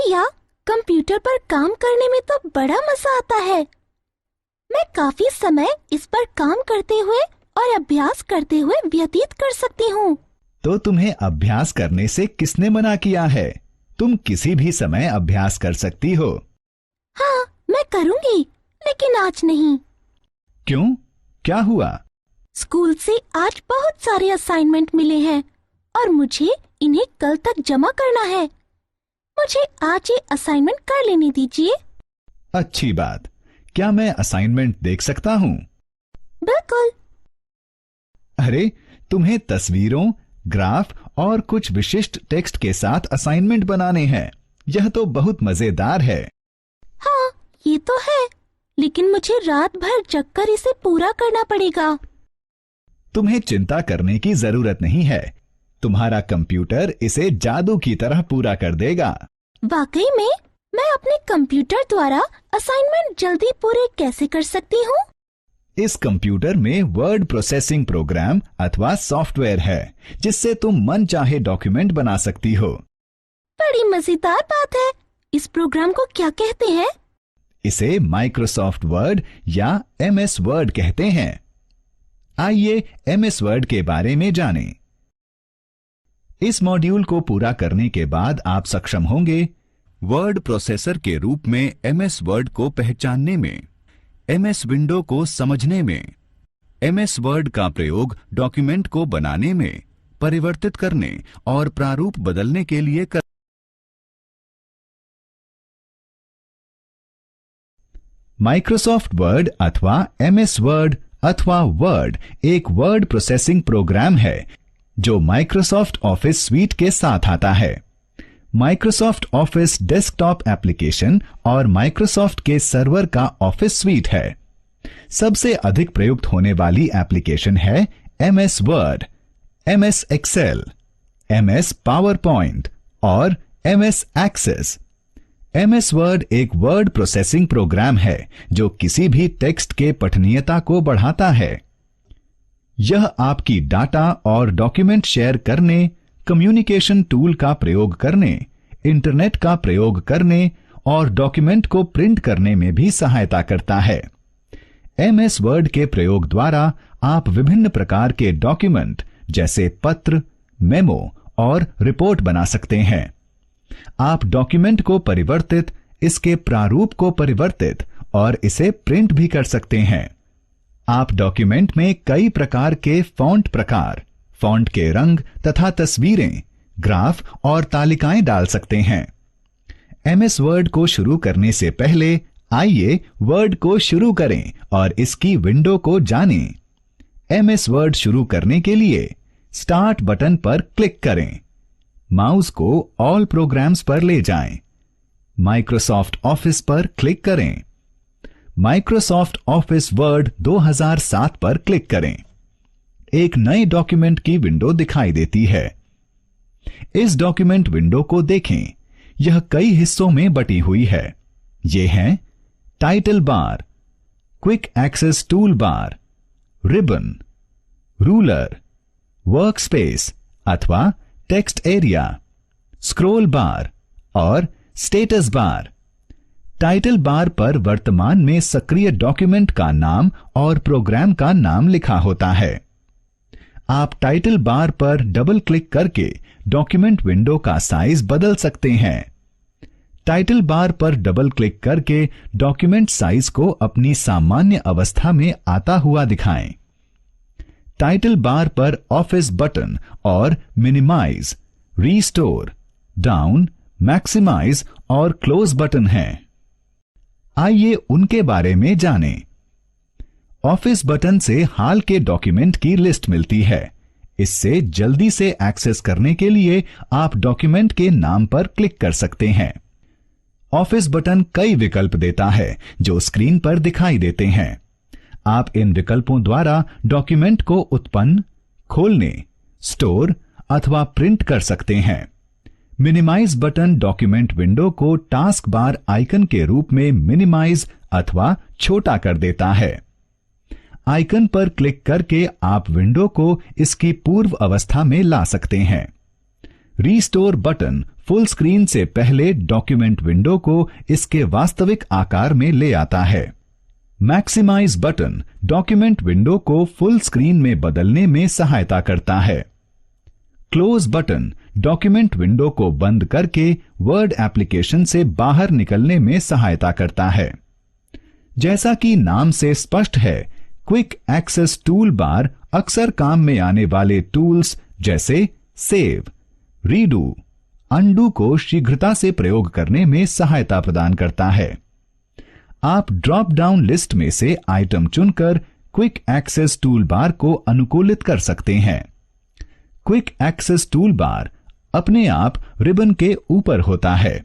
भैया, कंप्यूटर पर काम करने में तो बड़ा मजा आता है। मैं काफी समय इस पर काम करते हुए और अभ्यास करते हुए व्यतीत कर सकती हूँ। तो तुम्हें अभ्यास करने से किसने मना किया है? तुम किसी भी समय अभ्यास कर सकती हो। हाँ, मैं करूँगी, लेकिन आज नहीं। क्यों? क्या हुआ? स्कूल से आज बहुत सारे असाइनमेंट मिले हैं और मुझे इन्हें कल तक जमा करना है। मुझे आज ये असाइनमेंट कर लेने दीजिए। अच्छी बात। क्या मैं असाइनमेंट देख सकता हूँ? बिल्कुल। अरे, तुम्हें तस्वीरों, ग्राफ और कुछ विशिष्ट टेक्स्ट के साथ असाइनमेंट बनाने हैं। यह तो बहुत मजेदार है। हाँ, ये तो है, लेकिन मुझे रात भर जगकर इसे पूरा करना पड़ेगा। तुम्हें चिंता करने की जरूरत नहीं है। तुम्हारा कंप्यूटर इसे जादू की तरह पूरा कर देगा। वाकई में? मैं अपने कंप्यूटर द्वारा असाइनमेंट जल्दी पूरे कैसे कर सकती हूँ? इस कंप्यूटर में वर्ड प्रोसेसिंग प्रोग्राम अथवा सॉफ्टवेयर है, जिससे तुम मन चाहे डॉक्यूमेंट बना सकती हो। बड़ी मजेदार बात है। इस प्रोग्राम को क्या कहते हैं? इसे माइक्रोसॉफ्ट वर्ड या MS वर्ड कहते हैं। आइए MS वर्ड के बारे में जानें। इस मॉड्यूल को पूरा करने के बाद आप सक्षम होंगे वर्ड प्रोसेसर के रूप में MS वर्ड को पहचानने में, MS विंडो को समझने में, MS वर्ड का प्रयोग डॉक्यूमेंट को बनाने में, परिवर्तित करने और प्रारूप बदलने के लिए कर। माइक्रोसॉफ्ट वर्ड अथवा MS वर्ड अथवा वर्ड एक वर्ड प्रोसेसिंग प्रोग्राम है जो माइक्रोसॉफ्ट ऑफिस स्वीट के साथ आता है। माइक्रोसॉफ्ट ऑफिस डेस्कटॉप एप्लीकेशन और माइक्रोसॉफ्ट के सर्वर का ऑफिस स्वीट है। सबसे अधिक प्रयुक्त होने वाली एप्लीकेशन है MS Word, MS Excel, MS PowerPoint और MS एक्सेस। MS वर्ड एक वर्ड प्रोसेसिंग प्रोग्राम है जो किसी भी टेक्स्ट के पठनीयता को बढ़ाता है। यह आपकी डाटा और डॉक्यूमेंट शेयर करने, कम्युनिकेशन टूल का प्रयोग करने, इंटरनेट का प्रयोग करने और डॉक्यूमेंट को प्रिंट करने में भी सहायता करता है। MS वर्ड के प्रयोग द्वारा आप विभिन्न प्रकार के डॉक्यूमेंट जैसे पत्र, मेमो और रिपोर्ट बना सकते हैं। आप डॉक्यूमेंट को परिवर्तित, इसके प्रारूप को परिवर्तित और इसे प्रिंट भी कर सकते हैं। आप डॉक्यूमेंट में कई प्रकार के फॉन्ट प्रकार, फॉन्ट के रंग तथा तस्वीरें, ग्राफ और तालिकाएं डाल सकते हैं। MS वर्ड को शुरू करने से पहले आइए वर्ड को शुरू करें और इसकी विंडो को जानें। MS वर्ड शुरू करने के लिए स्टार्ट बटन पर क्लिक करें। माउस को ऑल प्रोग्राम्स पर ले जाएं। माइक्रोसॉफ्ट ऑफिस पर क्लिक करें। माइक्रोसॉफ्ट ऑफिस वर्ड 2007 पर क्लिक करें। एक नए डॉक्यूमेंट की विंडो दिखाई देती है। इस डॉक्यूमेंट विंडो को देखें। यह कई हिस्सों में बटी हुई है। ये हैं title bar, quick access tool bar, ribbon, ruler, workspace अथवा टेक्स्ट एरिया, स्क्रॉल बार और स्टेटस बार। टाइटल बार पर वर्तमान में सक्रिय डॉक्यूमेंट का नाम और प्रोग्राम का नाम लिखा होता है। आप टाइटल बार पर डबल क्लिक करके डॉक्यूमेंट विंडो का साइज बदल सकते हैं। टाइटल बार पर डबल क्लिक करके डॉक्यूमेंट साइज को अपनी सामान्य अवस्था में आता हुआ दिखाएं। टाइटल बार पर ऑफिस बटन और मिनिमाइज, रीस्टोर, डाउन, मैक्सिमाइज और क्लोज बटन हैं। आइए उनके बारे में जानें। ऑफिस बटन से हाल के डॉक्यूमेंट की लिस्ट मिलती है। इससे जल्दी से एक्सेस करने के लिए आप डॉक्यूमेंट के नाम पर क्लिक कर सकते हैं। ऑफिस बटन कई विकल्प देता है जो स्क्रीन पर दिखाई देते हैं। आप इन विकल्पों द्वारा डॉक्यूमेंट को उत्पन्न, खोलने, स्टोर अथवा प्रिंट कर सकते हैं। मिनिमाइज बटन डॉक्यूमेंट विंडो को टास्क बार आइकन के रूप में मिनिमाइज अथवा छोटा कर देता है। आइकन पर क्लिक करके आप विंडो को इसकी पूर्व अवस्था में ला सकते हैं। रीस्टोर बटन फुल स्क्रीन से पहले डॉक्यूमेंट विंडो को इसके वास्तविक आकार में ले आता है। मैक्सिमाइज बटन डॉक्यूमेंट विंडो को फुल स्क्रीन में बदलने में सहायता करता है। क्लोज बटन डॉक्यूमेंट विंडो को बंद करके वर्ड एप्लीकेशन से बाहर निकलने में सहायता करता है। जैसा कि नाम से स्पष्ट है, क्विक एक्सेस टूल बार अक्सर काम में आने वाले टूल्स जैसे सेव, रीडू, अनडू को शीघ्रता से प्रयोग करने में सहायता प्रदान करता है। आप ड्रॉप डाउन लिस्ट में से आइटम चुनकर क्विक एक्सेस टूल बार को अनुकूलित कर सकते हैं। क्विक एक्सेस टूल बार अपने आप रिबन के ऊपर होता है।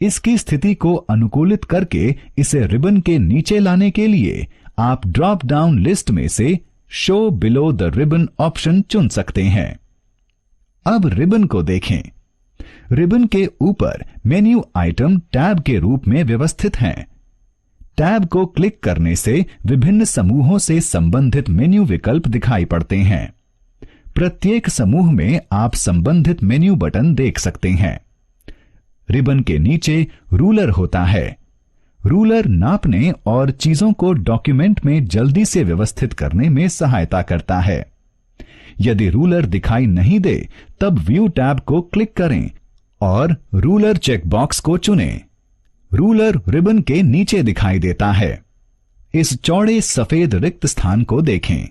इसकी स्थिति को अनुकूलित करके इसे रिबन के नीचे लाने के लिए आप ड्रॉप डाउन लिस्ट में से show below the ribbon option चुन सकते हैं। अब रिबन को देखें। रिबन के ऊपर मेन्यू आइटम टैब के रूप में व्यवस्थित हैं। टैब को क्लिक करने से विभिन्न समूहों से संबंधित मेन्यू विकल्प दिखाई पड़ते हैं। प्रत्येक समूह में आप संबंधित मेन्यू बटन देख सकते हैं। रिबन के नीचे रूलर होता है। रूलर नापने और चीजों को डॉक्यूमेंट में जल्दी से व्यवस्थित करने में सहायता करता है। यदि रूलर दिखाई नहीं दे तब व्यू टैब को क्लिक करें और रूलर चेकबॉक्स को चुनें। रूलर रिबन के नीचे दिखाई देता है। इस चौड़े सफेद रिक्त स्थान को देखें।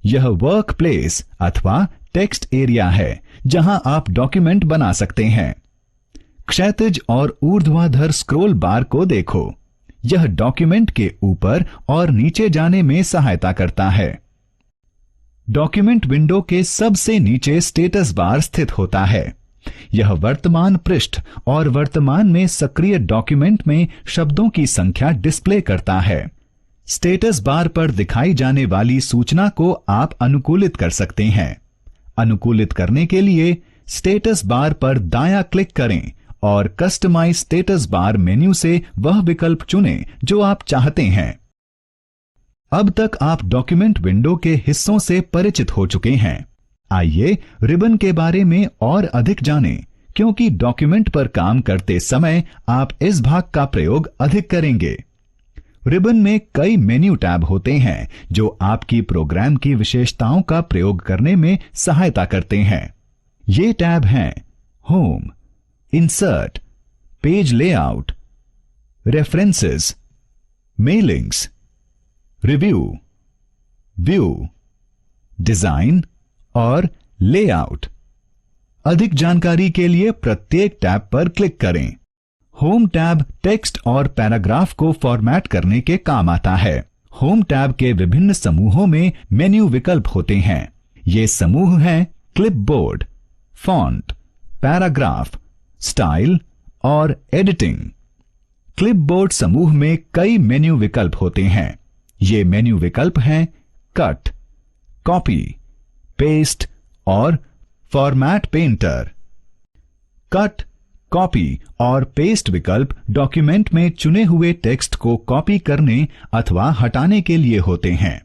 यह वर्क प्लेस अथवा टेक्स्ट एरिया है जहां आप डॉक्यूमेंट बना सकते हैं। क्षैतिज और ऊर्ध्वाधर स्क्रॉल बार को देखो। यह डॉक्यूमेंट के ऊपर और नीचे जाने में सहायता करता है। डॉक्यूमेंट विंडो के सबसे नीचे स्टेटस बार स्थित होता है। यह वर्तमान पृष्ठ और वर्तमान में सक्रिय डॉक्यूमेंट में शब्दों की संख्या डिस्प्ले करता है। स्टेटस बार पर दिखाई जाने वाली सूचना को आप अनुकूलित कर सकते हैं। अनुकूलित करने के लिए स्टेटस बार पर दायां क्लिक करें और कस्टमाइज स्टेटस बार मेन्यू से वह विकल्प चुनें जो आप चाहते हैं। अब तक आप डॉक्यूमेंट विंडो के हिस्सों से परिचित हो चुके हैं। आइए रिबन के बारे में और अधिक जानें, क्योंकि डॉक्यूमेंट पर काम करते समय आप इस भाग का प्रयोग अधिक करेंगे। रिबन में कई मेन्यू टैब होते हैं जो आपकी प्रोग्राम की विशेषताओं का प्रयोग करने में सहायता करते हैं। ये टैब हैं home, insert, page layout, references, mailings, review, view, design और लेआउट। अधिक जानकारी के लिए प्रत्येक टैब पर क्लिक करें। होम टैब टेक्स्ट और पैराग्राफ को फॉर्मेट करने के काम आता है। होम टैब के विभिन्न समूहों में मेन्यू विकल्प होते हैं। ये समूह हैं क्लिपबोर्ड, फॉन्ट, पैराग्राफ, स्टाइल और एडिटिंग। क्लिपबोर्ड समूह में कई मेन्यू विकल्प होते हैं। ये मेन्यू विकल्प हैं कट, कॉपी, पेस्ट और फॉर्मेट पेंटर। कट, कॉपी और पेस्ट विकल्प डॉक्यूमेंट में चुने हुए टेक्स्ट को कॉपी करने अथवा हटाने के लिए होते हैं।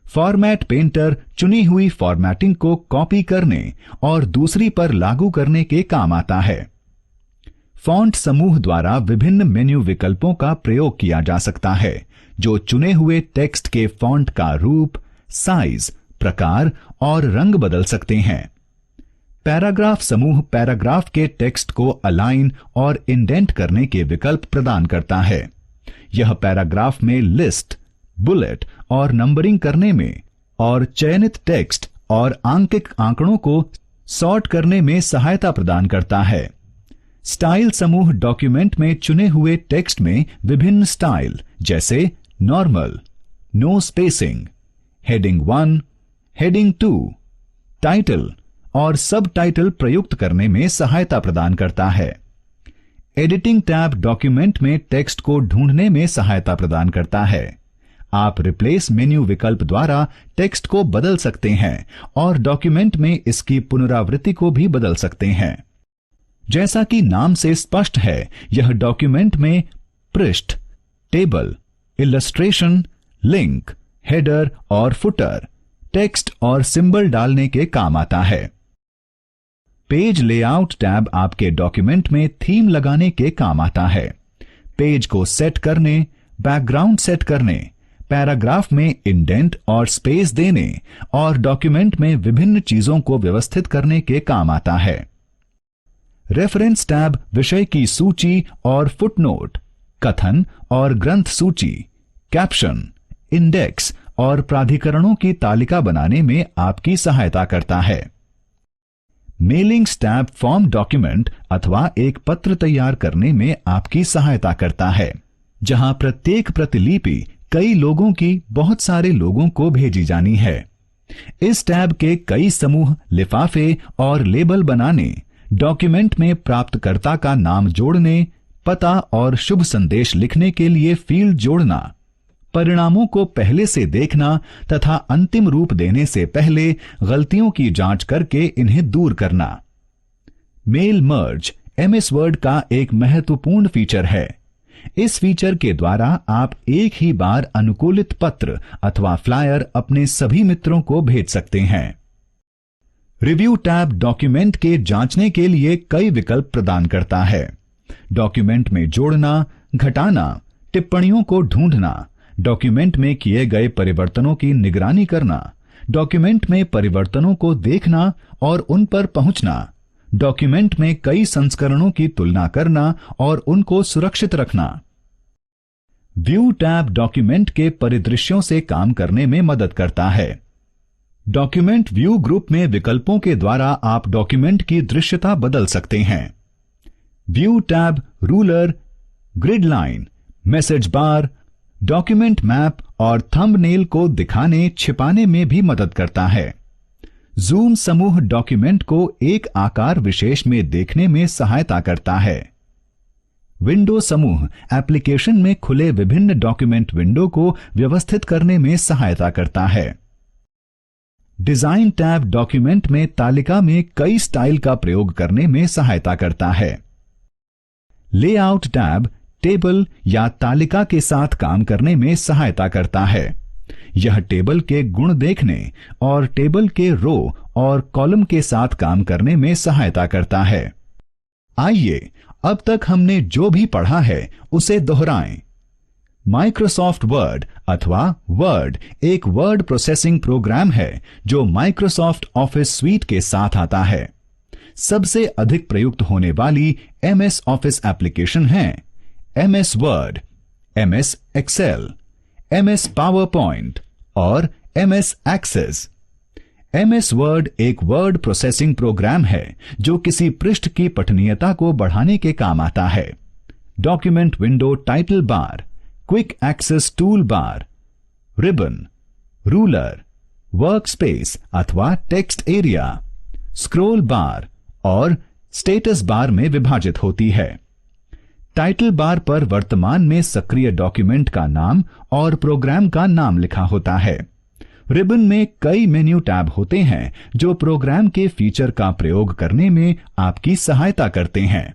फॉर्मेट पेंटर चुनी हुई फॉर्मेटिंग को कॉपी करने और दूसरी पर लागू करने के काम आता है। फॉन्ट समूह द्वारा विभिन्न मेन्यू विकल्पों का प्रयोग किया जा सकता है जो चुने हुए टेक्स्ट के फॉन्ट का रूप, साइज, प्रकार और रंग बदल सकते हैं। पैराग्राफ समूह पैराग्राफ के टेक्स्ट को अलाइन और इंडेंट करने के विकल्प प्रदान करता है। यह पैराग्राफ में लिस्ट, बुलेट और नंबरिंग करने में और चयनित टेक्स्ट और आंकिक आंकड़ों को सॉर्ट करने में सहायता प्रदान करता है। स्टाइल समूह डॉक्यूमेंट में चुने हुए टेक्स्ट में विभिन्न स्टाइल जैसे normal, no spacing, heading 1, heading 2, title और सब टाइटल प्रयुक्त करने में सहायता प्रदान करता है। एडिटिंग टैब डॉक्यूमेंट में टेक्स्ट को ढूंढने में सहायता प्रदान करता है। आप रिप्लेस मेन्यू विकल्प द्वारा टेक्स्ट को बदल सकते हैं और डॉक्यूमेंट में इसकी पुनरावृत्ति को भी बदल सकते हैं। जैसा कि नाम से स्पष्ट है, यह डॉक्यूमेंट में पृष्ठ, टेबल, इलस्ट्रेशन, लिंक, हेडर और फुटर, टेक्स्ट और सिंबल डालने के काम आता है। पेज लेआउट टैब आपके डॉक्यूमेंट में थीम लगाने के काम आता है। पेज को सेट करने, बैकग्राउंड सेट करने, पैराग्राफ में इंडेंट और स्पेस देने और डॉक्यूमेंट में विभिन्न चीजों को व्यवस्थित करने के काम आता है। रेफरेंस टैब विषय की सूची और फुटनोट, कथन और ग्रंथ सूची, कैप्शन, इंडेक्स और प्राधिकरणों की तालिका बनाने में आपकी सहायता करता है। मेलिंग्स टैब फॉर्म डॉक्यूमेंट अथवा एक पत्र तैयार करने में आपकी सहायता करता है, जहां प्रत्येक प्रतिलिपि कई लोगों की बहुत सारे लोगों को भेजी जानी है। इस टैब के कई समूह लिफाफे और लेबल बनाने, डॉक्यूमेंट में प्राप्तकर्ता का नाम जोड़ने, पता और शुभ संदेश लिखने के लिए फील्ड जोड़ना, परिणामों को पहले से देखना तथा अंतिम रूप देने से पहले गलतियों की जांच करके इन्हें दूर करना। मेल मर्ज एमएस वर्ड का एक महत्वपूर्ण फीचर है। इस फीचर के द्वारा आप एक ही बार अनुकूलित पत्र अथवा फ्लायर अपने सभी मित्रों को भेज सकते हैं। रिव्यू टैब डॉक्यूमेंट के जांचने के लिए कई विकल्प प्रदान करता है। डॉक्यूमेंट में जोड़ना, घटाना, टिप्पणियों को ढूंढना, डॉक्यूमेंट में किए गए परिवर्तनों की निगरानी करना, डॉक्यूमेंट में परिवर्तनों को देखना और उन पर पहुंचना, डॉक्यूमेंट में कई संस्करणों की तुलना करना और उनको सुरक्षित रखना। व्यू टैब डॉक्यूमेंट के परिदृश्यों से काम करने में मदद करता है। डॉक्यूमेंट व्यू ग्रुप में विकल्पों के द्वारा आप डॉक्यूमेंट की दृश्यता बदल सकते हैं। View tab ruler, grid line, message bar, document map और थंबनेल को दिखाने छिपाने में भी मदद करता है। जूम समूह डॉक्यूमेंट को एक आकार विशेष में देखने में सहायता करता है। विंडो समूह एप्लीकेशन में खुले विभिन्न डॉक्यूमेंट विंडो को व्यवस्थित करने में सहायता करता है। डिजाइन टैब डॉक्यूमेंट में तालिका में कई स्टाइल का प्रयोग करने में सहायता करता है। लेआउट टैब टेबल या तालिका के साथ काम करने में सहायता करता है। यह टेबल के गुण देखने और टेबल के रो और कॉलम के साथ काम करने में सहायता करता है। आइए अब तक हमने जो भी पढ़ा है उसे दोहराएं। माइक्रोसॉफ्ट वर्ड अथवा वर्ड एक वर्ड प्रोसेसिंग प्रोग्राम है जो माइक्रोसॉफ्ट ऑफिस स्वीट के साथ आता है। सबसे अधिक प्रयुक्त होने वाली एमएस ऑफिस एप्लीकेशन हैं MS Word, MS Excel, MS PowerPoint और एमएस एक्सेस। एमएस वर्ड एक वर्ड प्रोसेसिंग प्रोग्राम है जो किसी पृष्ठ की पठनीयता को बढ़ाने के काम आता है। Document window title bar, quick access tool bar, ribbon, ruler, workspace अथवा टेक्स्ट एरिया, स्क्रॉल बार और स्टेटस बार में विभाजित होती है। टाइटल बार पर वर्तमान में सक्रिय डॉक्यूमेंट का नाम और प्रोग्राम का नाम लिखा होता है। रिबन में कई मेन्यू टैब होते हैं जो प्रोग्राम के फीचर का प्रयोग करने में आपकी सहायता करते हैं।